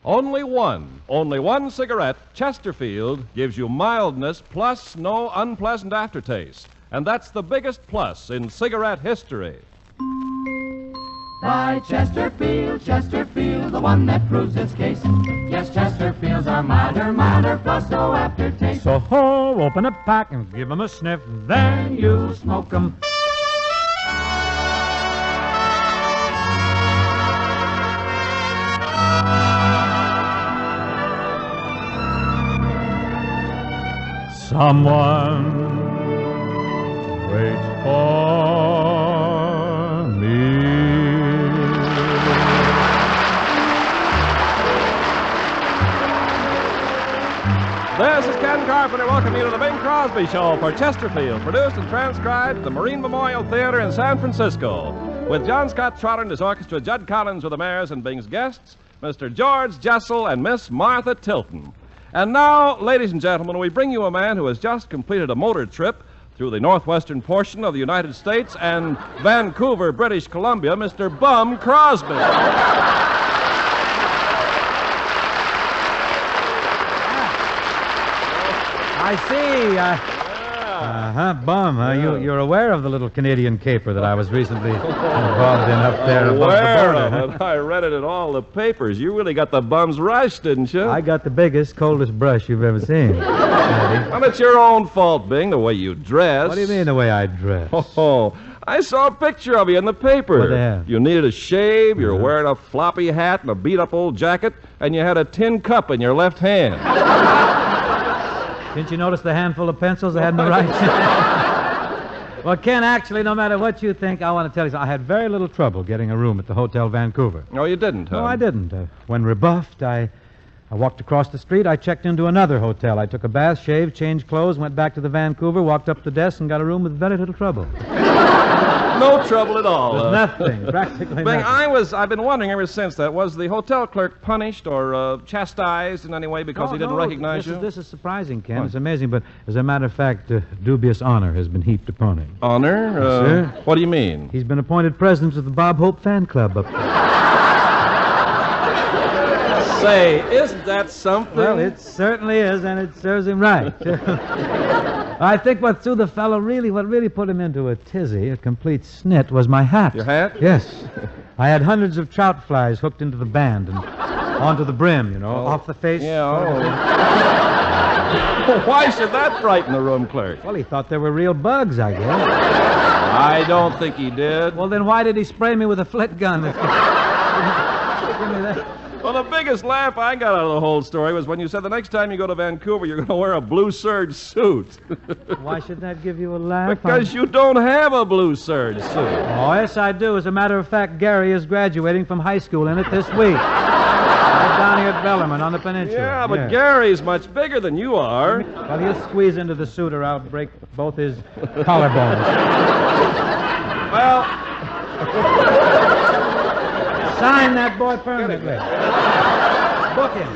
Only one cigarette, Chesterfield, gives you mildness plus no unpleasant aftertaste. And that's the biggest plus in cigarette history. By Chesterfield, Chesterfield, the one that proves its case. Yes, Chesterfields are milder, plus no aftertaste. So ho, open a pack and give 'em a sniff, then you smoke 'em. Someone waits for me. This is Ken Carpenter welcoming you to the Bing Crosby Show for Chesterfield, produced and transcribed at the Marine Memorial Theater in San Francisco, with John Scott Trotter and his orchestra, Judd Collins with the Mayors and Bing's guests, Mr. George Jessel and Miss Martha Tilton. And now, ladies and gentlemen, we bring you a man who has just completed a motor trip through the northwestern portion of the United States and Vancouver, British Columbia, Mr. Bum Crosby. I see. Bum, huh? Yeah. You're aware of the little Canadian caper that I was recently involved in up there above the Aware border, of huh? it. I read it in all the papers. You really got the bum's rush, didn't you? I got the biggest, coldest brush you've ever seen. Eddie. Well, it's your own fault, Bing, the way you dress. What do you mean the way I dress? Oh, I saw a picture of you in the paper. What they have? You needed a shave, you were wearing a floppy hat and a beat-up old jacket, and you had a tin cup in your left hand. Didn't you notice the handful of pencils I had in the right? Well, Ken, actually, no matter what you think, I want to tell you something. I had very little trouble getting a room at the Hotel Vancouver. No, you didn't, huh? No, I didn't. When rebuffed, I walked across the street. I checked into another hotel. I took a bath, shaved, changed clothes, went back to the Vancouver, walked up the desk, and got a room with very little trouble. No trouble at all. Nothing, practically Bing, nothing. I've been wondering ever since that. Was the hotel clerk punished or chastised in any way because he didn't recognize you? This is surprising, Ken. What? It's amazing, but as a matter of fact, dubious honor has been heaped upon him. Honor? Yes, sir. What do you mean? He's been appointed president of the Bob Hope fan club up there. Say, isn't that something? Well, it certainly is, and it serves him right. I think what threw the fellow what really put him into a tizzy, a complete snit, was my hat. Your hat? Yes. I had hundreds of trout flies hooked into the band and onto the brim, off the face. Yeah, Why should that frighten the room clerk? Well, he thought there were real bugs, I guess. I don't think he did. Well, then why did he spray me with a flit gun? Give me that. Well, the biggest laugh I got out of the whole story was when you said the next time you go to Vancouver, you're going to wear a blue serge suit. Why should that give you a laugh? Because you don't have a blue serge suit. Oh, yes, I do. As a matter of fact, Gary is graduating from high school in it this week. Right down here at Bellarmine on the peninsula. Yeah, but Gary's much bigger than you are. Well, he'll squeeze into the suit or I'll break both his collarbones. Well, sign that boy permanently. Book him.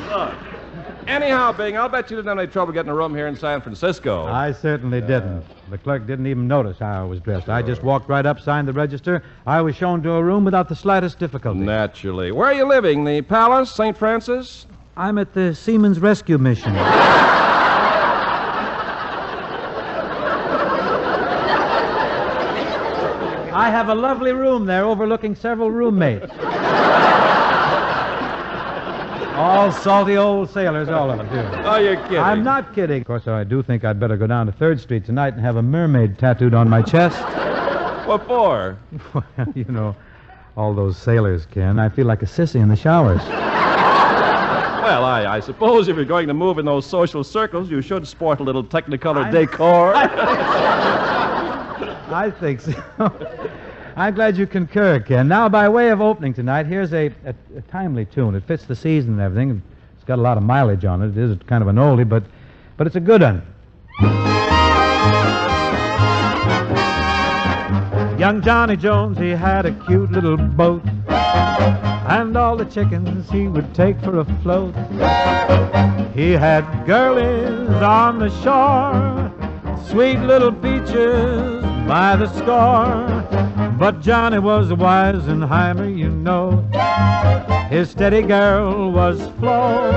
Anyhow, Bing, I'll bet you didn't have any trouble getting a room here in San Francisco. I certainly didn't. The clerk didn't even notice how I was dressed. I just walked right up, signed the register. I was shown to a room without the slightest difficulty. Naturally. Where are you living? The Palace, St. Francis? I'm at the Seamen's Rescue Mission. I have a lovely room there overlooking several roommates. All salty old sailors, all of them, too. Oh, you're kidding. I'm not kidding. Of course, I do think I'd better go down to 3rd Street tonight and have a mermaid tattooed on my chest. What for? Well, all those sailors, Ken. I feel like a sissy in the showers. Well, I suppose if you're going to move in those social circles, you should sport a little Technicolor decor. I think so. I'm glad you concur, Ken. Now, by way of opening tonight, here's a timely tune. It fits the season and everything. It's got a lot of mileage on it. It is kind of an oldie, but it's a good one. Young Johnny Jones, he had a cute little boat, and all the chickens he would take for a float. He had girlies on the shore, sweet little peaches by the score. But Johnny was a Weisenheimer, you know. His steady girl was Flo.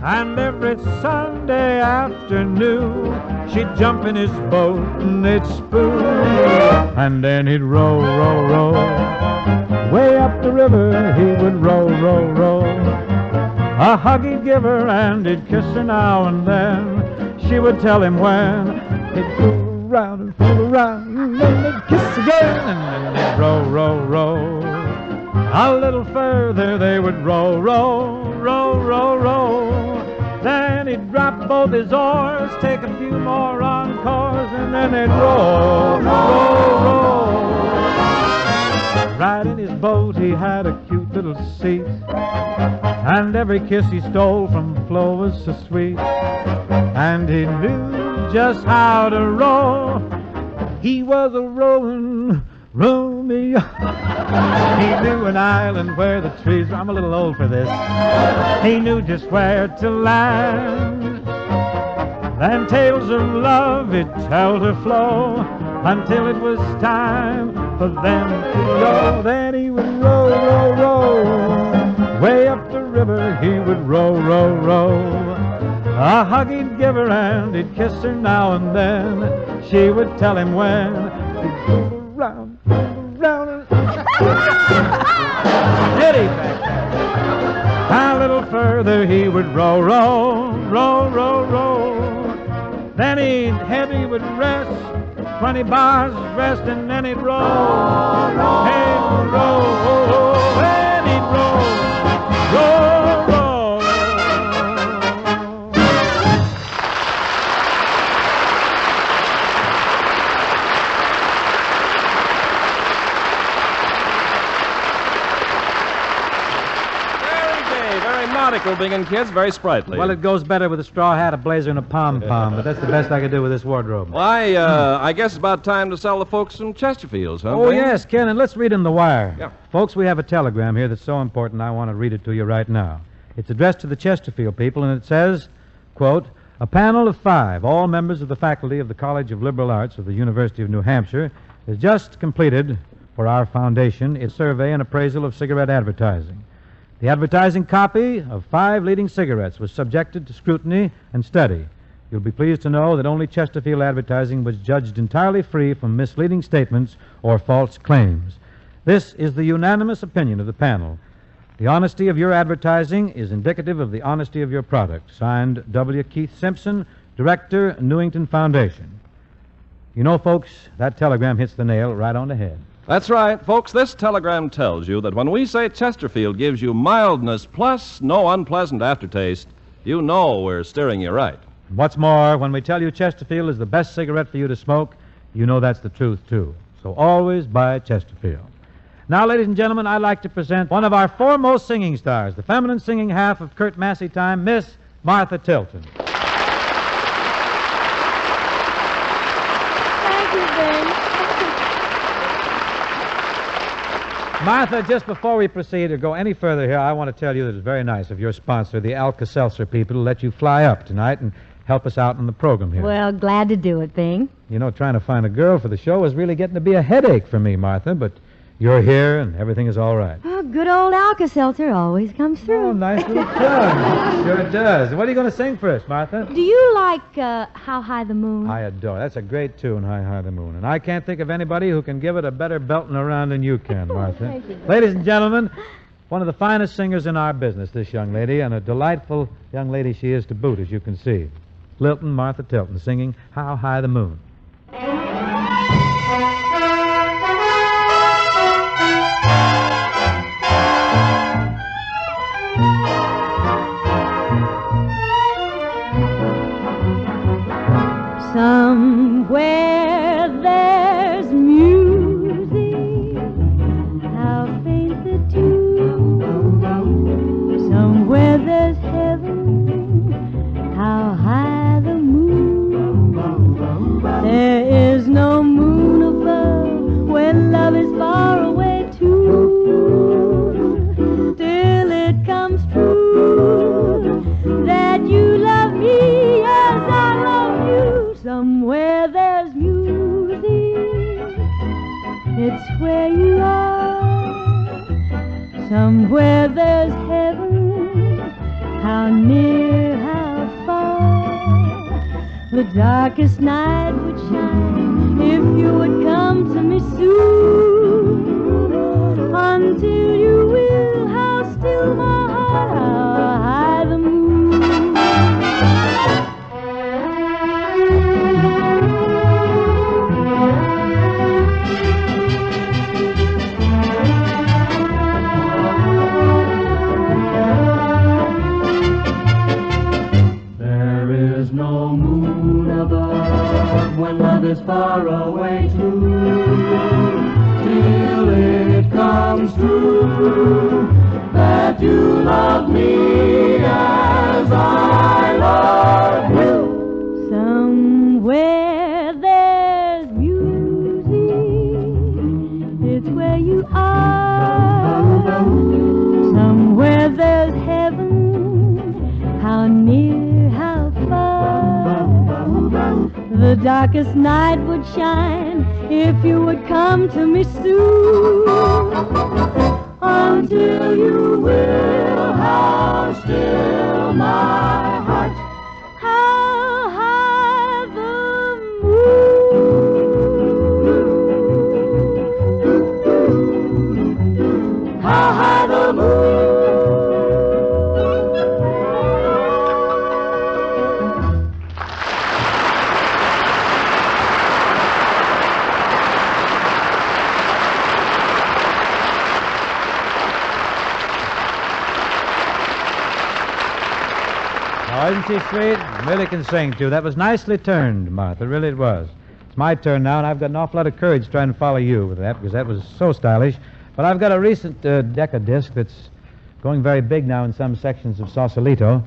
And every Sunday afternoon, she'd jump in his boat and they'd spoon. And then he'd row, row, row. Way up the river he would row, row, row. A hug he'd give her and he'd kiss her now and then. She would tell him when. He'd fool around and fool around, and then they'd kiss again. And then they'd row, row, row. A little further they would row, row, row, row, row. Then he'd drop both his oars, take a few more encores, and then they'd row, row, row. Right in his boat he had a cute little seat, and every kiss he stole from Flo was so sweet. And he knew just how to row. He was a rowing Romeo. He knew an island where the trees were. I'm a little old for this. He knew just where to land. And tales of love he'd tell to Flo until it was time for them to go. Then he would row, row, row. Way up the river he would row, row, row. A hug he'd give her and he'd kiss her now and then. She would tell him when. He'd go around, around. Did he back there? A little further he would row, row, row, row, row. Then he would rest, 20 bars rest, and then he'd row, he'd row, then he'd row, row, row. Nautical, Bing kids, very sprightly. Well, it goes better with a straw hat, a blazer, and a pom-pom, but that's the best I could do with this wardrobe. Why, I guess it's about time to sell the folks from Chesterfield, huh? Oh, Bing? yes, Ken, and let's read in the wire. Yeah. Folks, we have a telegram here that's so important I want to read it to you right now. It's addressed to the Chesterfield people, and it says, quote, a panel of 5, all members of the faculty of the College of Liberal Arts of the University of New Hampshire, has just completed, for our foundation, its survey and appraisal of cigarette advertising. The advertising copy of 5 leading cigarettes was subjected to scrutiny and study. You'll be pleased to know that only Chesterfield advertising was judged entirely free from misleading statements or false claims. This is the unanimous opinion of the panel. The honesty of your advertising is indicative of the honesty of your product. Signed, W. Keith Simpson, Director, Newington Foundation. You know, folks, that telegram hits the nail right on the head. That's right, folks. This telegram tells you that when we say Chesterfield gives you mildness plus no unpleasant aftertaste, you know we're steering you right. What's more, when we tell you Chesterfield is the best cigarette for you to smoke, you know that's the truth, too. So always buy Chesterfield. Now, ladies and gentlemen, I'd like to present one of our foremost singing stars, the feminine singing half of Kurt Massey time, Miss Martha Tilton. Thank you, Ben. Martha, just before we proceed or go any further here, I want to tell you that it's very nice of your sponsor, the Alka-Seltzer people, to let you fly up tonight and help us out in the program here. Well, glad to do it, Bing. You know, trying to find a girl for the show is really getting to be a headache for me, Martha, but you're here and everything is all right. Oh, good old Alka-Seltzer always comes through. Oh, nice little tune. Sure it does. What are you going to sing for us, Martha? Do you like How High the Moon? I adore it. That's a great tune, High, High the Moon. And I can't think of anybody who can give it a better belting around than you can, Martha. Thank you. Ladies and gentlemen, one of the finest singers in our business, this young lady, and a delightful young lady she is to boot, as you can see. Lilton, Martha Tilton, singing How High the Moon. Somewhere there's music, how faint the tune. Somewhere there's heaven, how high the moon. how near, how far. The darkest night would shine if you would come to me soon. Until you will, how still my heart, how high the moon. When love is far away too, till it comes true that you love me as I love you. Somewhere there's music, it's where you are. Somewhere there's heaven, how near, how far. The darkest night would shine if you would come to me soon. Until you will, how still my heart, how high the moon, how high the moon. Oh, isn't she sweet? Really can sing, too. That was nicely turned, Martha. Really it was. It's my turn now, and I've got an awful lot of courage trying to follow you with that, because that was so stylish. But I've got a recent Decca disc that's going very big now in some sections of Sausalito.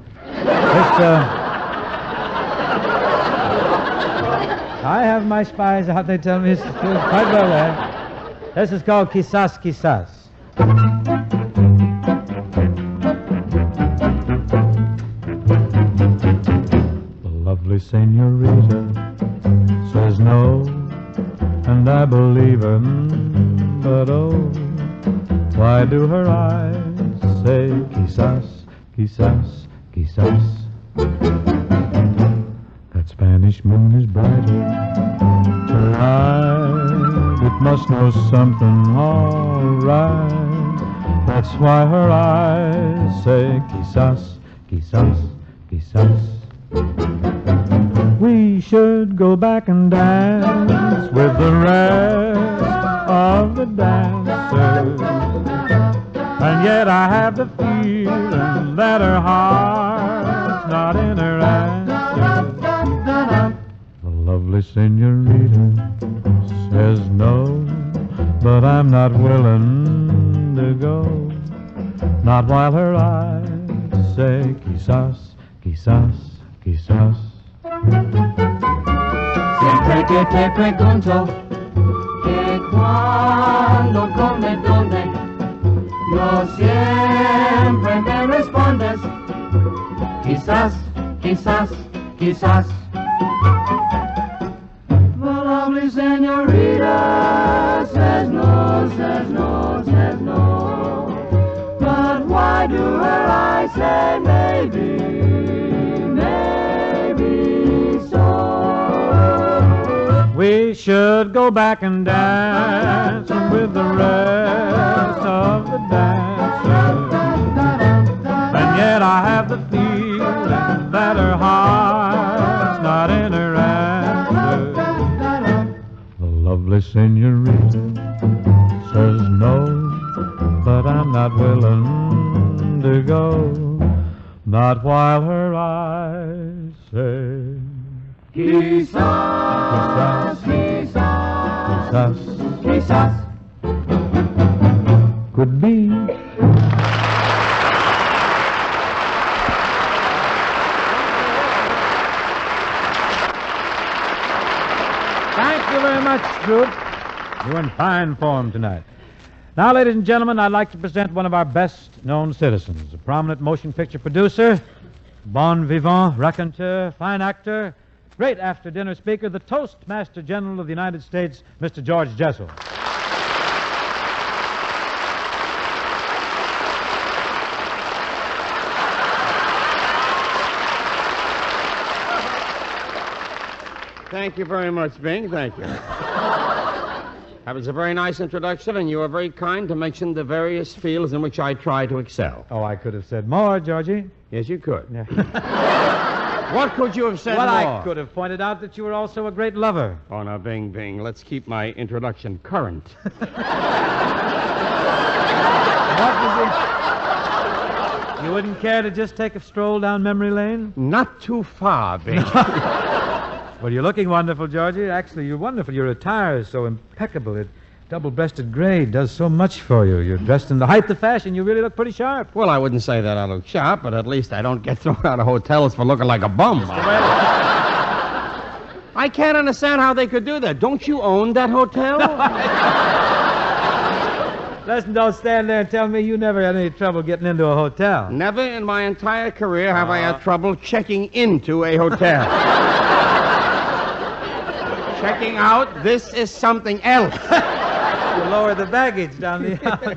I have my spies out. They tell me it's quite well there. This is called Quizás, Quizás. Lovely senorita says no, and I believe her, but oh, why do her eyes say quizás, quizás, quizás? That Spanish moon is brighter tonight, it must know something alright. That's why her eyes say quizás, quizás, quizás. We should go back and dance with the rest of the dancers. And yet I have the feeling that her heart's not in her answer. The lovely senorita says no, but I'm not willing to go. Not while her eyes say quizás, quizás, quizás. Siempre que te pregunto que cuándo, come, dónde, no siempre me respondes quizás, quizás, quizás. The lovely senorita says no, says no, says no. But why do her eyes say maybe, maybe so? We should go back and dance with the rest of the dancers. And yet I have the feeling that her heart's not in her answer. The lovely senorita says no, but I'm not willing to go. Not while her eyes say quizás, quizás, quizás, quizás. could be. Thank you very much, Stroop. You're in fine form tonight. Now, ladies and gentlemen, I'd like to present one of our best-known citizens, a prominent motion picture producer, bon vivant, raconteur, fine actor, great after-dinner speaker, the Toastmaster General of the United States, Mr. George Jessel. Thank you very much, Bing. Thank you. That was a very nice introduction, and you were very kind to mention the various fields in which I try to excel. Oh, I could have said more, Georgie. Yes, you could. Yeah. What could you have said Well, more? I could have pointed out that you were also a great lover. Oh, now, Bing, let's keep my introduction current. What was it? You wouldn't care to just take a stroll down memory lane? Not too far, Bing. Well, you're looking wonderful, Georgie. Actually, you're wonderful. Your attire is so impeccable. It double-breasted gray does so much for you. You're dressed in the height of fashion. You really look pretty sharp. Well, I wouldn't say that I look sharp, but at least I don't get thrown out of hotels for looking like a bum. I can't understand how they could do that. Don't you own that hotel? Listen, don't stand there and tell me you never had any trouble getting into a hotel. Never in my entire career have I had trouble checking into a hotel. Checking out, this is something else. You lower the baggage down the aisle.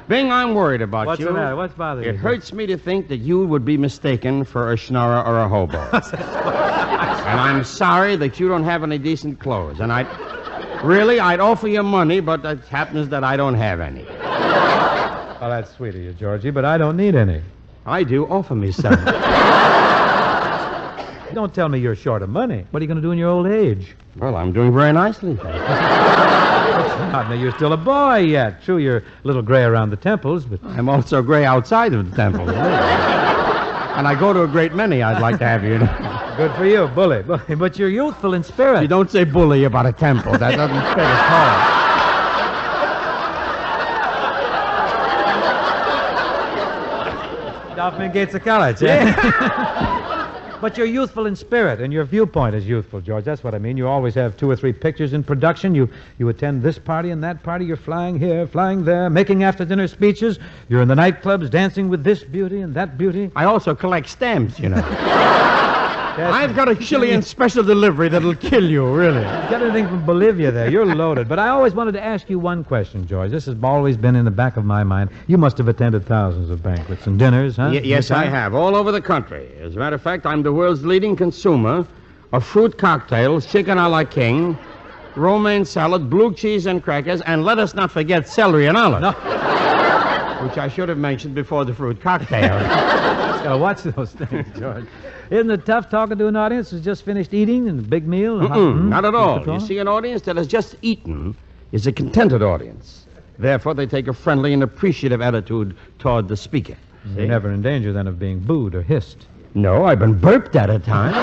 Bing, I'm worried about What's you. the matter? What's bothering you? It hurts me to think that you would be mistaken for a schnorrer or a hobo. And I'm sorry that you don't have any decent clothes. And I'd offer you money, but it happens that I don't have any. Well, that's sweet of you, Georgie, but I don't need any. I do. Offer me some. Don't tell me you're short of money. What are you going to do in your old age? Well, I'm doing very nicely. Now, you're still a boy yet. True, you're a little gray around the temples, but... I'm also gray outside of the temple. And I go to a great many, I'd like to have you know. Good for you, bully. But you're youthful in spirit. You don't say bully about a temple. That doesn't fit at all. Dolphin Gates of College, eh? But you're youthful in spirit, and your viewpoint is youthful, George. That's what I mean. You always have 2 or 3 pictures in production. You attend this party and that party. You're flying here, flying there, making after-dinner speeches. You're in the nightclubs dancing with this beauty and that beauty. I also collect stamps, you know. I've got a Chilean special delivery that'll kill you, really. You got anything from Bolivia there? You're loaded. But I always wanted to ask you one question, George. This has always been in the back of my mind. You must have attended thousands of banquets and dinners, huh? Yes, I have, all over the country. As a matter of fact, I'm the world's leading consumer of fruit cocktails, chicken a la king, romaine salad, blue cheese and crackers, and let us not forget celery and olive. No. Which I should have mentioned before the fruit cocktail. Got to watch those things, George. Isn't it tough talking to an audience who's just finished eating and a big meal? Not at all. You see, an audience that has just eaten is a contented audience. Therefore, they take a friendly and appreciative attitude toward the speaker. You're never in danger, then, of being booed or hissed. No, I've been burped at a time.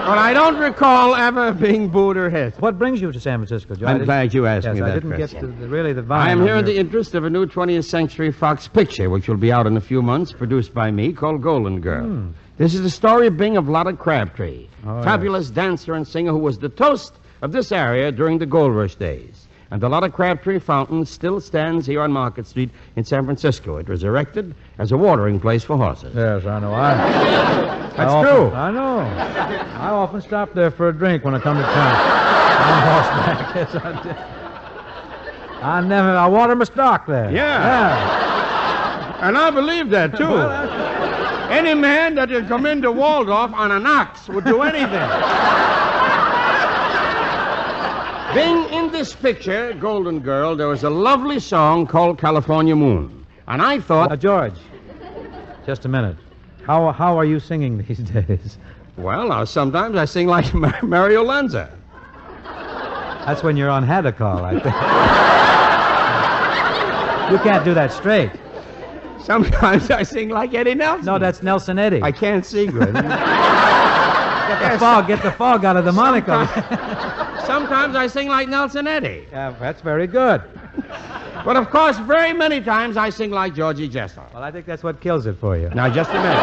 But I don't recall ever being booed or hissed. What brings you to San Francisco, George? I'm glad you asked me that I didn't question. get to really the vibe. I am here in the interest of a new 20th Century Fox picture, which will be out in a few months, produced by me, called Golden Girl. This is the story of Bing of Lotta Crabtree, fabulous dancer and singer who was the toast of this area during the Gold Rush days. And the Lotta Crabtree Fountain still stands here on Market Street in San Francisco. It was erected as a watering place for horses. Yes, I know. That's true. I know. I often stop there for a drink when I come to town. On horseback. Yes, I did. I water my stock there. Yeah. And I believe that, too. Any man that had come into Waldorf on an ox would do anything. Bing, in this picture, Golden Girl, there was a lovely song called California Moon. And I thought... George, just a minute. How are you singing these days? Well, now, sometimes I sing like Mario Lanza. That's when you're on Hadacol, I think. You can't do that straight. Sometimes I sing like Eddie Nelson. No, that's Nelson Eddy. I can't see good. Get the fog out of the monocle. Sometimes I sing like Nelson Eddy. Yeah, that's very good. But, of course, very many times I sing like George Jessel. Well, I think that's what kills it for you. Now, just a minute.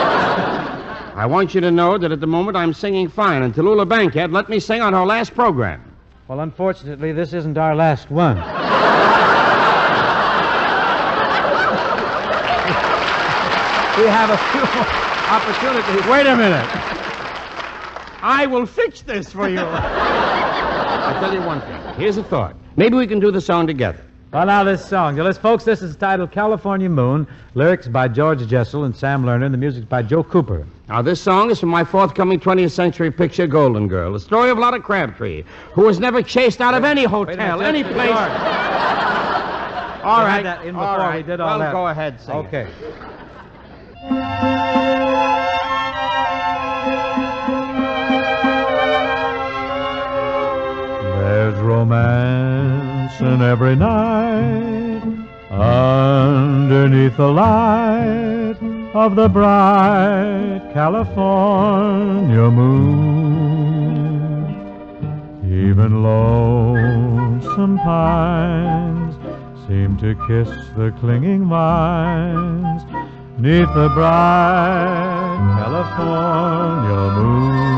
I want you to know that at the moment I'm singing fine, and Tallulah Bankhead let me sing on her last program. Well, unfortunately, this isn't our last one. We have a few more opportunities. Wait a minute. I will fix this for you. I'll tell you one thing. Here's a thought. Maybe we can do the song together. Well, now this song. Folks, this is titled California Moon. Lyrics by George Jessel and Sam Lerner, and the music by Joe Cooper. Now, this song is from my forthcoming 20th century picture, Golden Girl, the story of Lotta Crabtree, who was never chased out of any hotel, any place. All right. That in before we did all that. Go ahead, sing Okay. There's romance in every night underneath the light of the bright California moon. Even lonesome pines seem to kiss the clinging vines 'neath the bright California moon.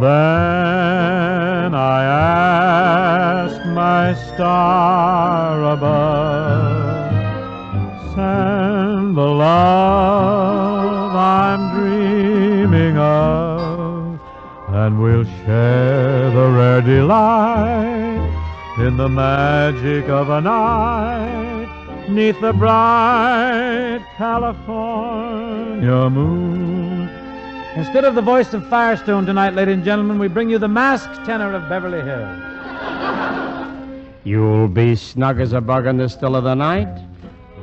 Then I ask my star above, send the love I'm dreaming of, and we'll share the rare delight in the magic of a night 'neath the bright California moon. Instead of the voice of Firestone tonight, ladies and gentlemen, we bring you the masked tenor of Beverly Hills. You'll be snug as a bug in the still of the night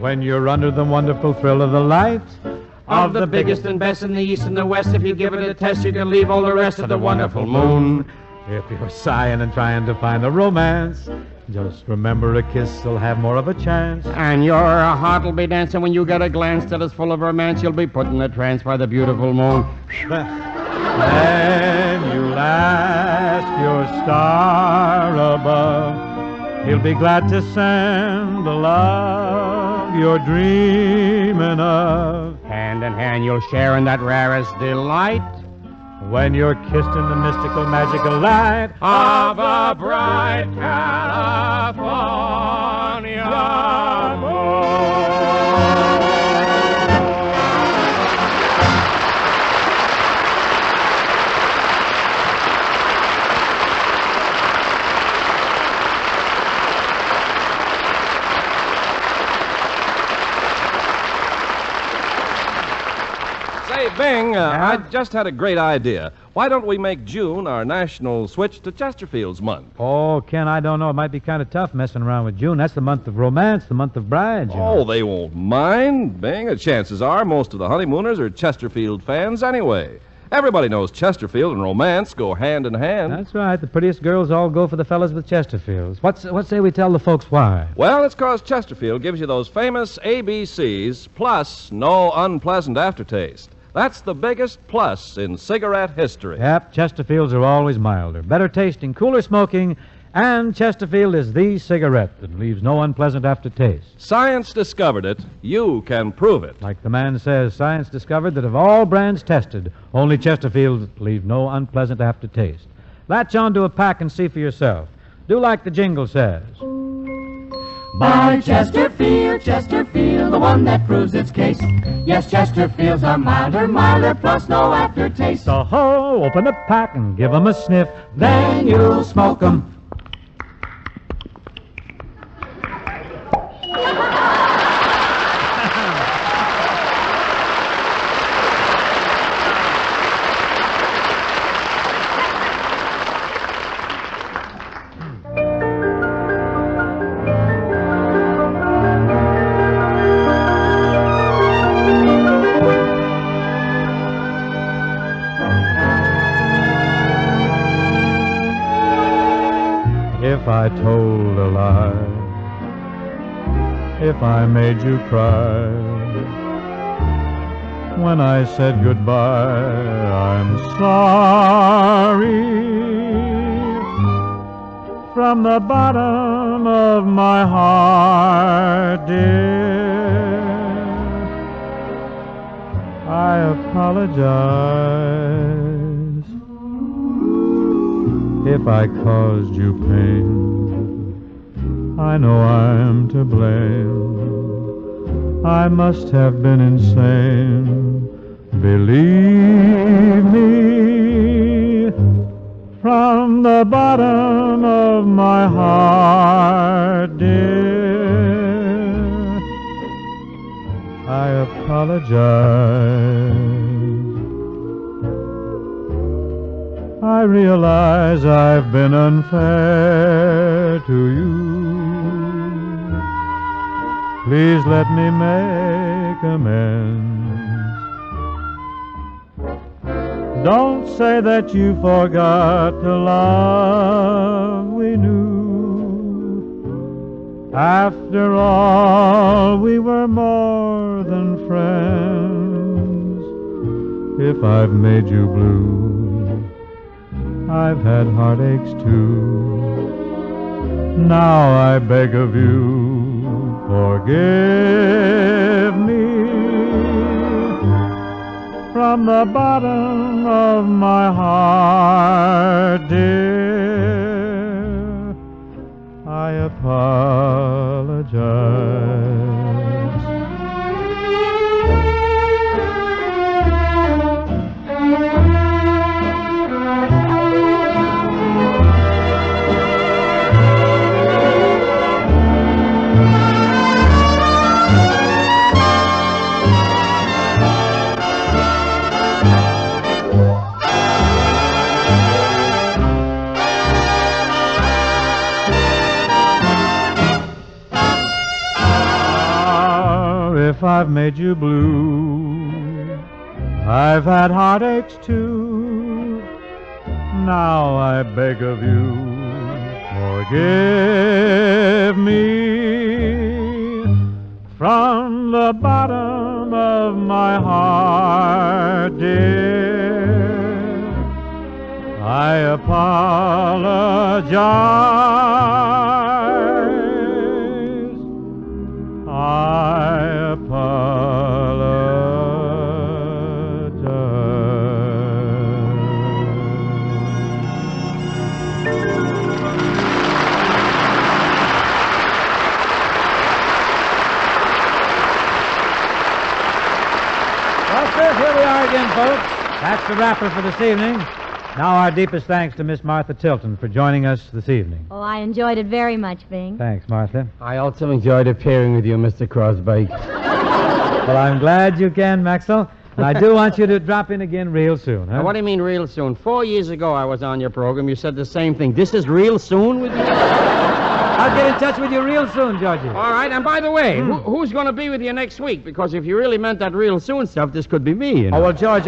When you're under the wonderful thrill of the light of the biggest and best in the east and the west. If you give it a test, you can leave all the rest of the wonderful moon. If you're sighing and trying to find a romance, just remember a kiss will have more of a chance. And your heart will be dancing when you get a glance that is full of romance. You'll be put in a trance by the beautiful moon. Then you'll ask your star above. He'll be glad to send the love you're dreaming of. Hand in hand, you'll share in that rarest delight when you're kissed in the mystical, magical light of a bright California moon. Say, Bing, I just had a great idea. Why don't we make June our national switch to Chesterfield's month? Oh, Ken, I don't know. It might be kind of tough messing around with June. That's the month of romance, the month of brides. You know. They won't mind, Bing. Chances are most of the honeymooners are Chesterfield fans anyway. Everybody knows Chesterfield and romance go hand in hand. That's right. The prettiest girls all go for the fellas with Chesterfields. What say we tell the folks why? Well, it's because Chesterfield gives you those famous ABCs plus no unpleasant aftertaste. That's the biggest plus in cigarette history. Yep, Chesterfields are always milder, better tasting, cooler smoking, and Chesterfield is the cigarette that leaves no unpleasant aftertaste. Science discovered it. You can prove it. Like the man says, science discovered that of all brands tested, only Chesterfield leave no unpleasant aftertaste. Latch onto a pack and see for yourself. Do like the jingle says. Buy Chesterfield, Chesterfield, the one that proves its case. Yes, Chesterfields are milder, milder, plus no aftertaste. So ho, open the pack and give 'em a sniff. Then you'll smoke 'em. If I told a lie, if I made you cry, when I said goodbye, I'm sorry. From the bottom of my heart, dear, I apologize. If I caused you pain, I know I'm to blame. I must have been insane, believe me. from the bottom of my heart, dear, I apologize. I realize I've been unfair to you. Please let me make amends. Don't say that you forgot the love we knew. After all, we were more than friends. If I've made you blue, I've had heartaches too. Now I beg of you, forgive me. From the bottom of my heart, dear, I apologize. If I've made you blue, I've had heartaches too. Now I beg of you, forgive me. From the bottom of my heart, dear, I apologize. I Here we are again, folks. That's the wrapper for this evening. Now our deepest thanks to Miss Martha Tilton for joining us this evening. Oh, I enjoyed it very much, Bing. Thanks, Martha. I also enjoyed appearing with you, Mr. Crosby. Well, I'm glad you can, Maxwell. And I do want you to drop in again real soon, huh? Now, what do you mean real soon? 4 years ago I was on your program. You said the same thing. This is real soon with you? I'll get in touch with you real soon, Georgie. All right, and by the way, who's going to be with you next week? Because if you really meant that real soon stuff, this could be me, you know. Oh, well, George,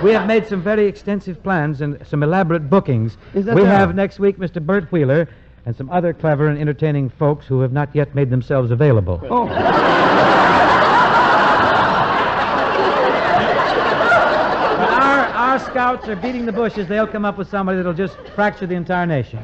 we have made some very extensive plans and some elaborate bookings. Is that we so? have next week Mr. Bert Wheeler and some other clever and entertaining folks who have not yet made themselves available. Oh. Our scouts are beating the bushes. They'll come up with somebody that'll just fracture the entire nation.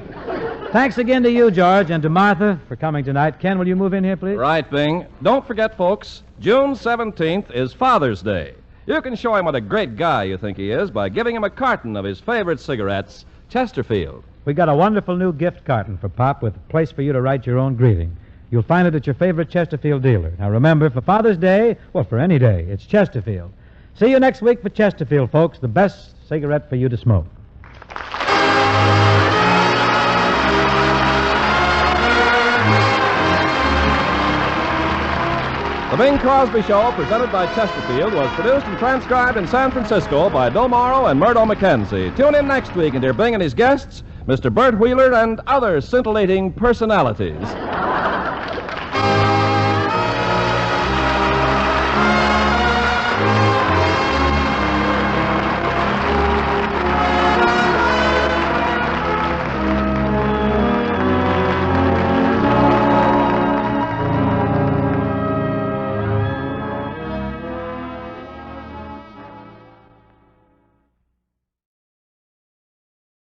Thanks again to you, George, and to Martha for coming tonight. Ken, will you move in here, please? Right, Bing. Don't forget, folks, June 17th is Father's Day. You can show him what a great guy you think he is by giving him a carton of his favorite cigarettes, Chesterfield. We got a wonderful new gift carton for Pop with a place for you to write your own greeting. You'll find it at your favorite Chesterfield dealer. Now, remember, for Father's Day, well, for any day, it's Chesterfield. See you next week for Chesterfield, folks, the best cigarette for you to smoke. The Bing Crosby Show, presented by Chesterfield, was produced and transcribed in San Francisco by Bill Morrow and Murdo McKenzie. Tune in next week and hear Bing and his guests, Mr. Bert Wheeler and other scintillating personalities.